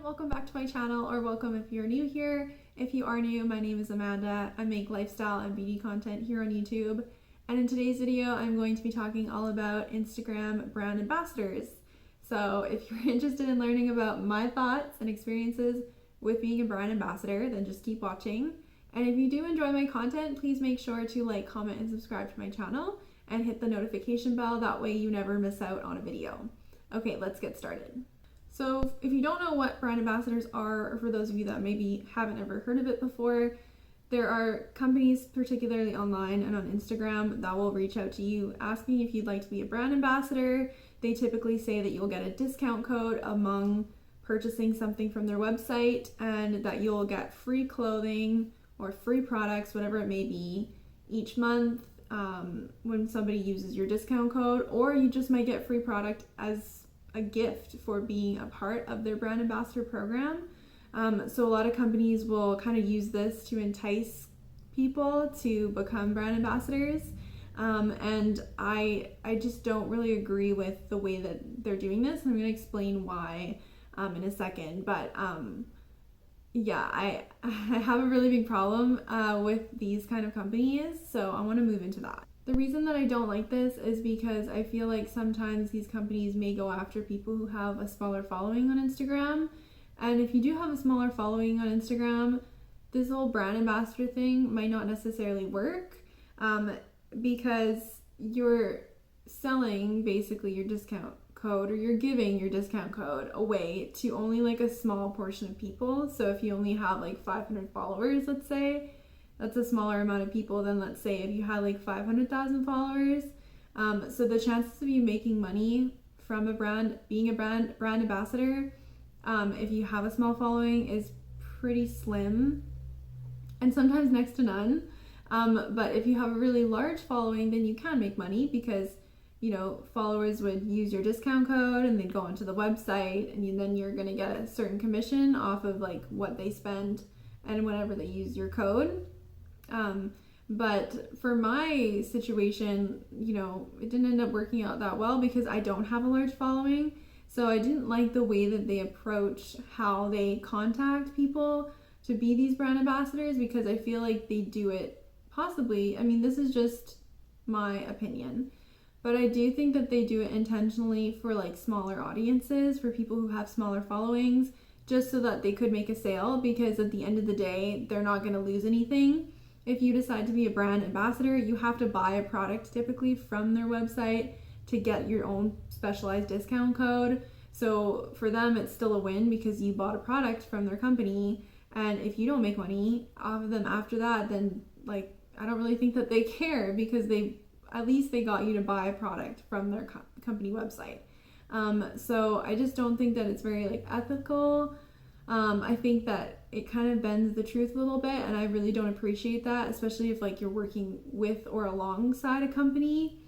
welcome back to my channel, or welcome if you're new here. If you are new, my name is Amanda. I make lifestyle and beauty content here on YouTube, and in today's video I'm going to be talking all about Instagram brand ambassadors. So if you're interested in learning about my thoughts and experiences with being a brand ambassador, then just keep watching. And if you do enjoy my content, please make sure to like, comment, and subscribe to my channel and hit the notification bell. That way you never miss out on a video. Okay, let's get started. So if you don't know what brand ambassadors are, or for those of you that maybe haven't ever heard of it before, there are companies, particularly online and on Instagram, that will reach out to you asking if you'd like to be a brand ambassador. They typically say that you'll get a discount code among purchasing something from their website, and that you'll get free clothing or free products, whatever it may be, each month when somebody uses your discount code, or you just might get free product as a gift for being a part of their brand ambassador program. So a lot of companies will kind of use this to entice people to become brand ambassadors. And I just don't really agree with the way that they're doing this. And I'm going to explain why in a second. But yeah, I have a really big problem with these kind of companies. So I want to move into that. The reason that I don't like this is because I feel like sometimes these companies may go after people who have a smaller following on Instagram. And if you do have a smaller following on Instagram, this whole brand ambassador thing might not necessarily work because you're selling basically your discount code, or you're giving your discount code away to only like a small portion of people. So if you only have like 500 followers, let's say, that's a smaller amount of people than, let's say, if you had like 500,000 followers. So the chances of you making money from a brand, being a brand ambassador, if you have a small following, is pretty slim, and sometimes next to none. But if you have a really large following, then you can make money because, you know, followers would use your discount code and they'd go onto the website, and then you're going to get a certain commission off of like what they spend and whenever they use your code. But for my situation, you know, it didn't end up working out that well because I don't have a large following. So I didn't like the way that they approach how they contact people to be these brand ambassadors, because I feel like they do it possibly, I mean, this is just my opinion, but I do think that they do it intentionally for like smaller audiences, for people who have smaller followings, just so that they could make a sale, because at the end of the day, they're not going to lose anything. If you decide to be a brand ambassador, you have to buy a product typically from their website to get your own specialized discount code. So for them, it's still a win because you bought a product from their company. And if you don't make money off of them after that, then like, I don't really think that they care, because at least they got you to buy a product from their company website. So I just don't think that it's very like ethical. I think that it kind of bends the truth a little bit, and I really don't appreciate that, especially if like you're working with or alongside a company.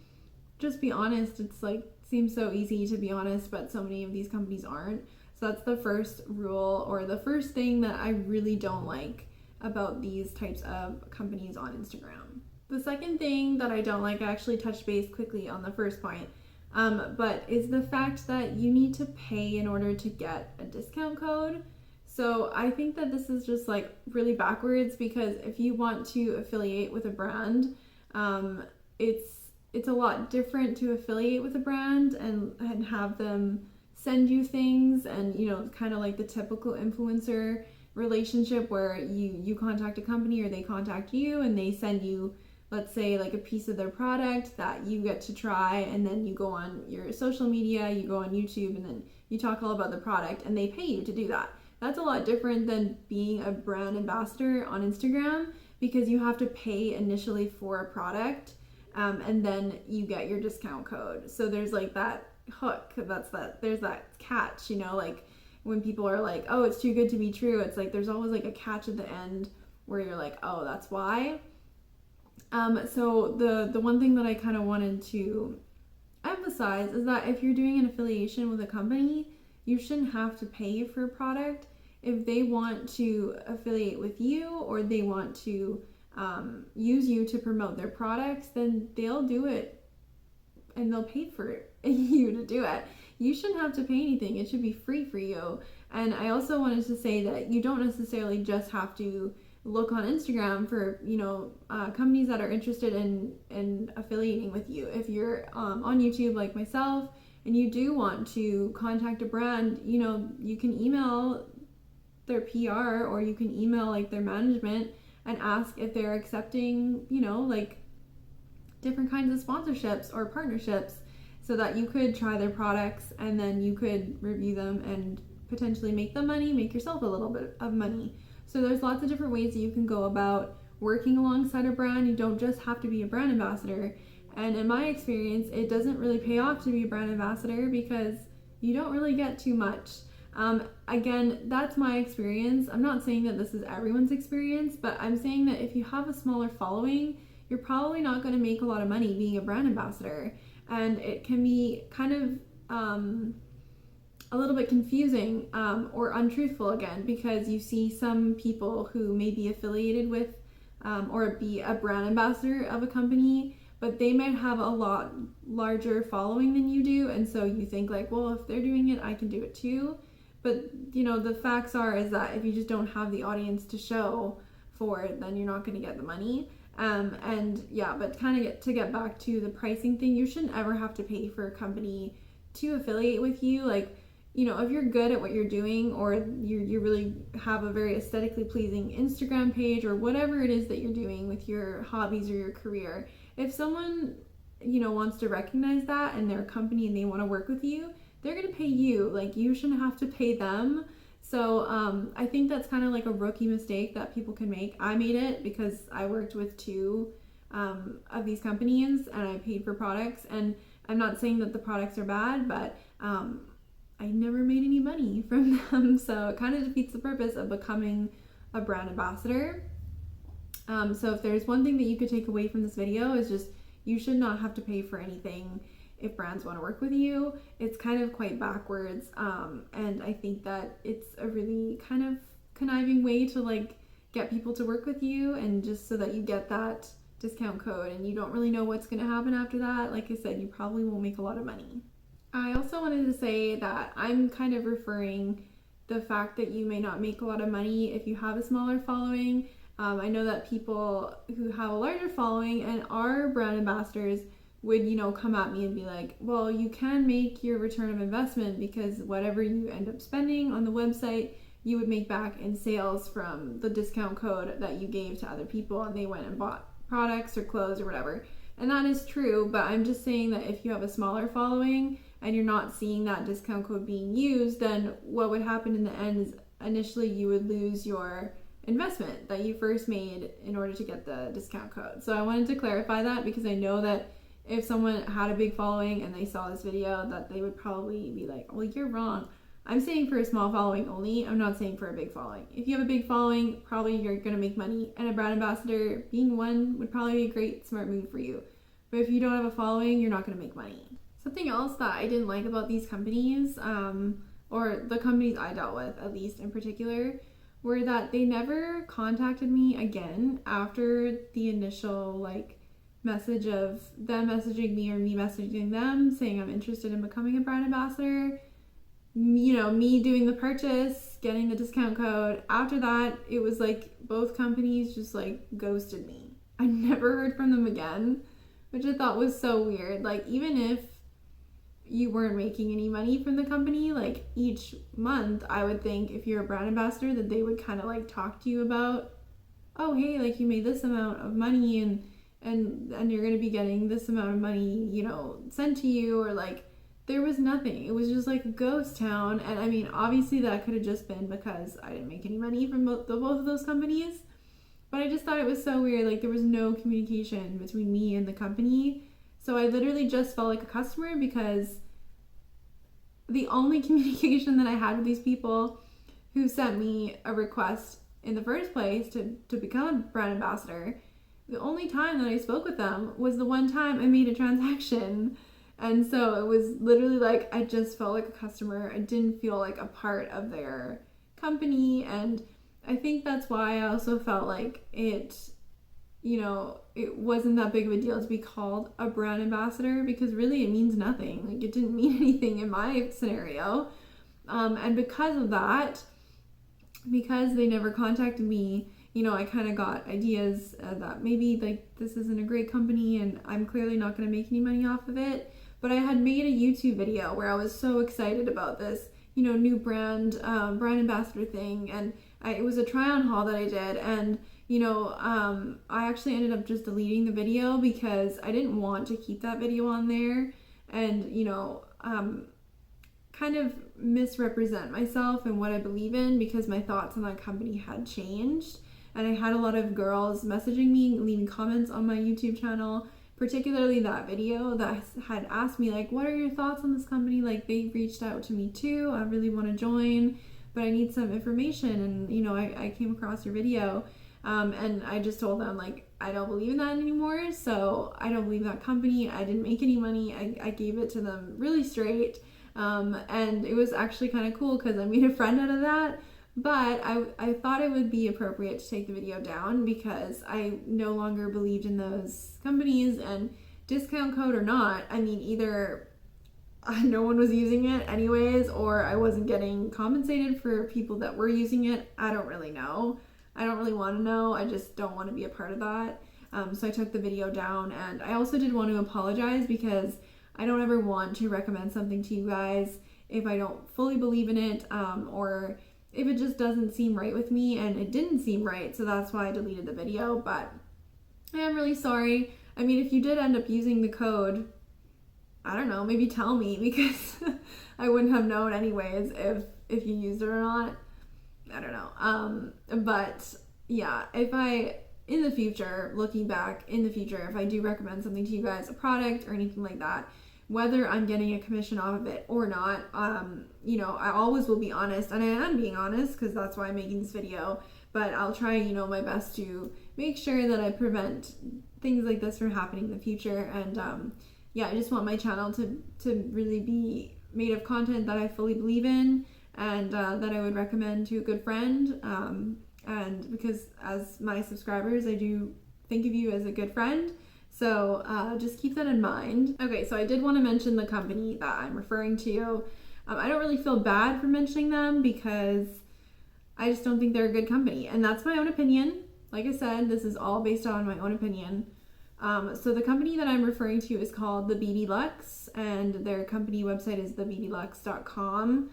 Just be honest. It's like, seems so easy to be honest, but so many of these companies aren't. So that's the first rule, or the first thing that I really don't like about these types of companies on Instagram. The second thing that I don't like, I actually touched base quickly on the first point, but is the fact that you need to pay in order to get a discount code. So I think that this is just like really backwards, because if you want to affiliate with a brand, it's a lot different to affiliate with a brand and have them send you things, and, you know, kind of like the typical influencer relationship where you contact a company, or they contact you and they send you, let's say, like a piece of their product that you get to try, and then you go on your social media, you go on YouTube, and then you talk all about the product, and they pay you to do that. That's a lot different than being a brand ambassador on Instagram, because you have to pay initially for a product, and then you get your discount code. So there's like that hook, there's that catch, you know, like when people are like, oh, it's too good to be true, it's like there's always like a catch at the end where you're like, oh, that's why. So the one thing that I kind of wanted to emphasize is that if you're doing an affiliation with a company, you shouldn't have to pay for a product. If they want to affiliate with you, or they want to use you to promote their products, then they'll do it and they'll pay for you to do it. You shouldn't have to pay anything. It should be free for you. And I also wanted to say that you don't necessarily just have to look on Instagram for, companies that are interested in affiliating with you. If you're on YouTube like myself and you do want to contact a brand, you can email their PR or you can email like their management and ask if they're accepting, like different kinds of sponsorships or partnerships so that you could try their products and then you could review them and potentially make them money, make yourself a little bit of money. So there's lots of different ways that you can go about working alongside a brand. You don't just have to be a brand ambassador. And in my experience, it doesn't really pay off to be a brand ambassador because you don't really get too much. Again, that's my experience. I'm not saying that this is everyone's experience, but I'm saying that if you have a smaller following, you're probably not going to make a lot of money being a brand ambassador. And it can be kind of a little bit confusing or untruthful again, because you see some people who may be affiliated with or be a brand ambassador of a company, but they might have a lot larger following than you do, and so you think like, well, if they're doing it, I can do it too. But the facts is that if you just don't have the audience to show for it, then you're not going to get the money. But kind of to get back to the pricing thing, you shouldn't ever have to pay for a company to affiliate with you. Like, if you're good at what you're doing, or you really have a very aesthetically pleasing Instagram page, or whatever it is that you're doing with your hobbies or your career, if someone, wants to recognize that in their company and they want to work with you, they're going to pay you. Like, you shouldn't have to pay them. So I think that's kind of like a rookie mistake that people can make. I made it because I worked with two of these companies and I paid for products. And I'm not saying that the products are bad, but I never made any money from them. So it kind of defeats the purpose of becoming a brand ambassador. So if there's one thing that you could take away from this video, is just you should not have to pay for anything if brands want to work with you. It's kind of quite backwards, and I think that it's a really kind of conniving way to like get people to work with you, and just so that you get that discount code and you don't really know what's going to happen after that. Like I said, you probably won't make a lot of money. I also wanted to say that I'm kind of referring the fact that you may not make a lot of money if you have a smaller following. I know that people who have a larger following and are brand ambassadors would, come at me and be like, well, you can make your return of investment because whatever you end up spending on the website, you would make back in sales from the discount code that you gave to other people and they went and bought products or clothes or whatever. And that is true, but I'm just saying that if you have a smaller following and you're not seeing that discount code being used, then what would happen in the end is initially you would lose your investment that you first made in order to get the discount code. So I wanted to clarify that because I know that if someone had a big following and they saw this video, that they would probably be like, well, you're wrong. I'm saying for a small following only. I'm not saying for a big following. If you have a big following, probably you're going to make money, and a brand ambassador being one would probably be a great, smart move for you. But if you don't have a following, you're not going to make money. Something else that I didn't like about these companies, or the companies I dealt with at least in particular, were that they never contacted me again after the initial message of them messaging me or me messaging them saying I'm interested in becoming a brand ambassador. Me doing the purchase, getting the discount code. After that, it was like both companies just ghosted me. I never heard from them again, which I thought was so weird. Even if you weren't making any money from the company, each month, I would think if you're a brand ambassador that they would kind of talk to you about, oh, hey, you made this amount of money and you're going to be getting this amount of money, sent to you, or there was nothing. It was just a ghost town. And I mean, obviously that could have just been because I didn't make any money from both of those companies, but I just thought it was so weird. There was no communication between me and the company. So I literally just felt like a customer because the only communication that I had with these people who sent me a request in the first place to become a brand ambassador, the only time that I spoke with them was the one time I made a transaction. And so it was literally I just felt like a customer. I didn't feel like a part of their company. And I think that's why I also felt like it wasn't that big of a deal to be called a brand ambassador, because really it means nothing. It didn't mean anything in my scenario. And because of that, because they never contacted me, you know, I kind of got ideas that maybe like this isn't a great company and I'm clearly not going to make any money off of it. But I had made a YouTube video where I was so excited about this, you know, new brand ambassador thing, and it was a try-on haul that I did, and you know, I actually ended up just deleting the video because I didn't want to keep that video on there, and you know, kind of misrepresent myself and what I believe in, because my thoughts on that company had changed, and I had a lot of girls messaging me, leaving comments on my YouTube channel, particularly that video, that had asked me like, what are your thoughts on this company? Like, they reached out to me too, I really want to join, but I need some information, and you know, I came across your video, and I just told them like, I don't believe in that anymore, so I don't believe that company, I didn't make any money, I gave it to them really straight, and it was actually kind of cool because I made a friend out of that. But I thought it would be appropriate to take the video down because I no longer believed in those companies, and discount code or not, I mean, either no one was using it anyways, or I wasn't getting compensated for people that were using it. I don't really know. I don't really want to know. I just don't want to be a part of that. So I took the video down, and I also did want to apologize because I don't ever want to recommend something to you guys if I don't fully believe in it, or if it just doesn't seem right with me, and it didn't seem right, so that's why I deleted the video. But I am really sorry. I mean, if you did end up using the code, I don't know, maybe tell me, because I wouldn't have known anyways if you used it or not. I don't know. But yeah, if I, in the future, looking back in the future, if I do recommend something to you guys, a product or anything like that, whether I'm getting a commission off of it or not, you know, I always will be honest, and I am being honest because that's why I'm making this video, but I'll try, you know, my best to make sure that I prevent things like this from happening in the future. And yeah, I just want my channel to really be made of content that I fully believe in, and that I would recommend to a good friend, and because as my subscribers, I do think of you as a good friend. So just keep that in mind. Okay, so I did want to mention the company that I'm referring to. I don't really feel bad for mentioning them because I just don't think they're a good company. And that's my own opinion. Like I said, this is all based on my own opinion. So the company that I'm referring to is called the BB Luxe, and their company website is thebdluxe.com.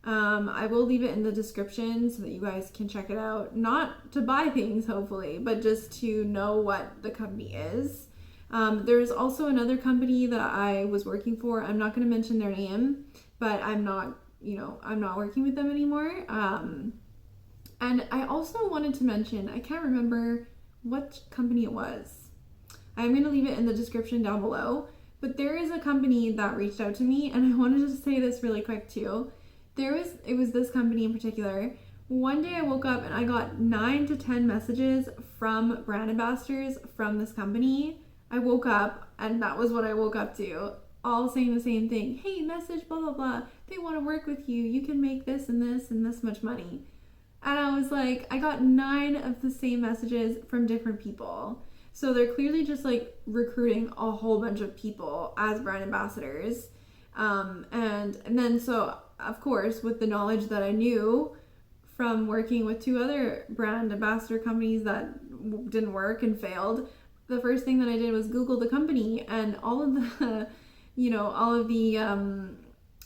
I will leave it in the description so that you guys can check it out. Not to buy things, hopefully, but just to know what the company is. There's also another company that I was working for. I'm not going to mention their name, but I'm not working with them anymore. And I also wanted to mention, I can't remember what company it was. I'm going to leave it in the description down below, but there is a company that reached out to me, and I wanted to say this really quick too. It was this company in particular. One day I woke up and I got 9 to 10 messages from brand ambassadors from this company. I woke up and that was what I woke up to, all saying the same thing. Hey, message, blah, blah, blah. They want to work with you. You can make this and this and this much money. And I was like, I got 9 of the same messages from different people. So they're clearly just like recruiting a whole bunch of people as brand ambassadors. And then so, of course, with the knowledge that I knew from working with 2 other brand ambassador companies that didn't work and failed, the first thing that I did was Google the company, and all of the,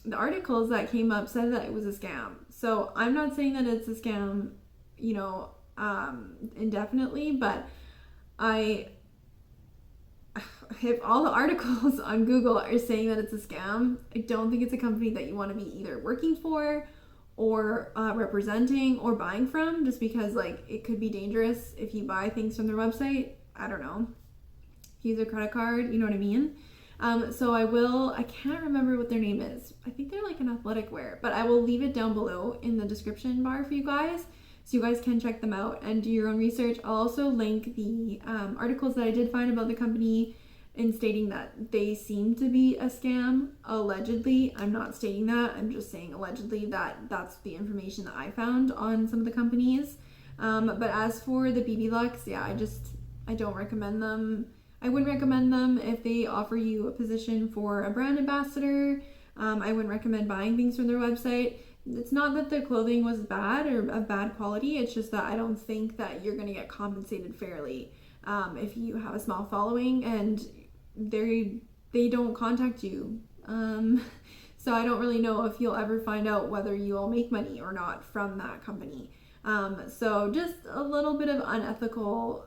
the articles that came up said that it was a scam. So I'm not saying that it's a scam, indefinitely, but if all the articles on Google are saying that it's a scam, I don't think it's a company that you want to be either working for or representing or buying from, just because like it could be dangerous if you buy things from their website. I don't know, use a credit card, you know what I mean? So I can't remember what their name is. I think they're like an athletic wear, but I will leave it down below in the description bar for you guys, so you guys can check them out and do your own research. I'll also link the articles that I did find about the company in stating that they seem to be a scam, allegedly. I'm not stating that, I'm just saying allegedly that that's the information that I found on some of the companies. But as for the BB Luxe, yeah, I don't recommend them. I wouldn't recommend them if they offer you a position for a brand ambassador. I wouldn't recommend buying things from their website. it's not that the clothing was bad or of bad quality, it's just that I don't think that you're going to get compensated fairly if you have a small following and they don't contact you. So I don't really know if you'll ever find out whether you'll make money or not from that company. So just a little bit of unethical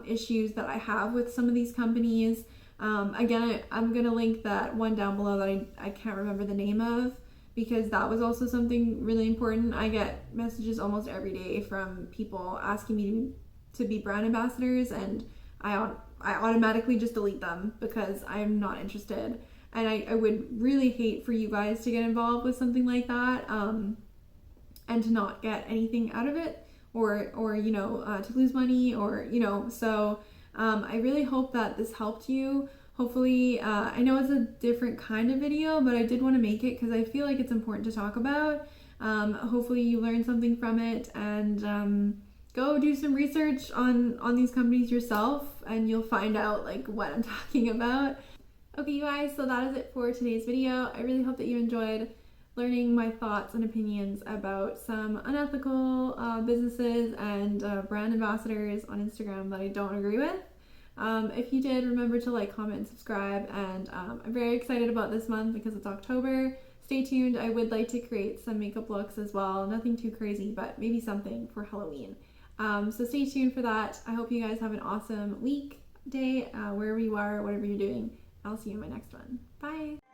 issues that I have with some of these companies. Again, I'm going to link that one down below that I can't remember the name of, because that was also something really important. I get messages almost every day from people asking me to be brand ambassadors, and I automatically just delete them because I'm not interested. And I would really hate for you guys to get involved with something like that and to not get anything out of it, or you know, to lose money, or you know. So I really hope that this helped you. Hopefully, I know it's a different kind of video, but I did want to make it because I feel like it's important to talk about. Hopefully you learned something from it, and go do some research on these companies yourself, and you'll find out like what I'm talking about. Okay, you guys, so that is it for today's video. I really hope that you enjoyed learning my thoughts and opinions about some unethical businesses and brand ambassadors on Instagram that I don't agree with. If you did, remember to like, comment, and subscribe, and I'm very excited about this month because it's October. Stay tuned. I would like to create some makeup looks as well. Nothing too crazy, but maybe something for Halloween. So stay tuned for that. I hope you guys have an awesome week, day, wherever you are, whatever you're doing. I'll see you in my next one. Bye!